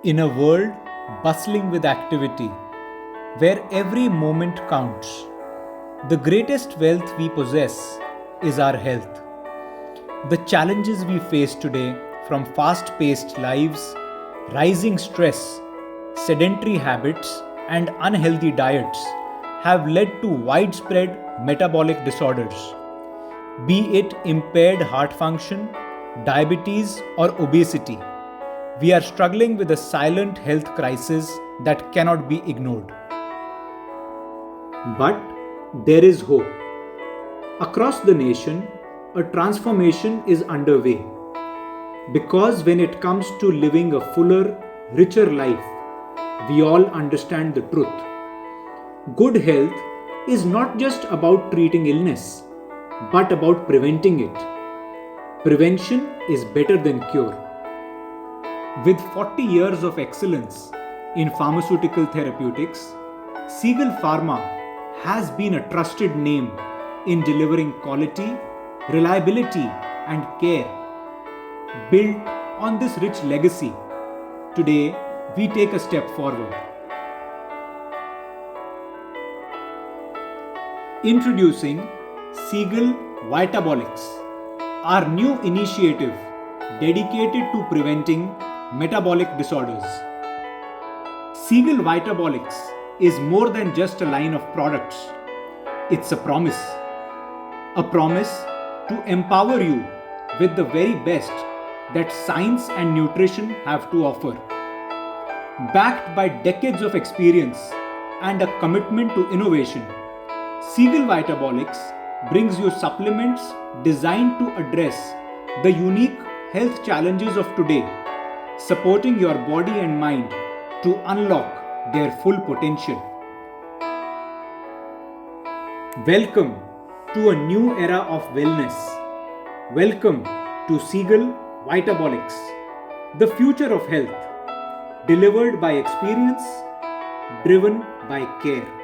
In a world bustling with activity, where every moment counts, the greatest wealth we possess is our health. The challenges we face today, from fast paced lives, rising stress, sedentary habits, and unhealthy diets, have led to widespread metabolic disorders, be it impaired heart function, diabetes, or obesity. We are struggling with a silent health crisis that cannot be ignored. But there is hope. Across the nation, a transformation is underway. Because when it comes to living a fuller, richer life, we all understand the truth. Good health is not just about treating illness, but about preventing it. Prevention is better than cure. With 40 years of excellence in pharmaceutical therapeutics, Seagull Pharma has been a trusted name in delivering quality, reliability, and care. Built on this rich legacy, today we take a step forward. Introducing Seagull Vitabolics, our new initiative dedicated to preventing metabolic disorders. Seagull Vitabolics is more than just a line of products. It's a promise. A promise to empower you with the very best that science and nutrition have to offer. Backed by decades of experience and a commitment to innovation, Seagull Vitabolics brings you supplements designed to address the unique health challenges of today, supporting your body and mind to unlock their full potential. Welcome to a new era of wellness. Welcome to Seagull Vitabolics, the future of health, delivered by experience, driven by care.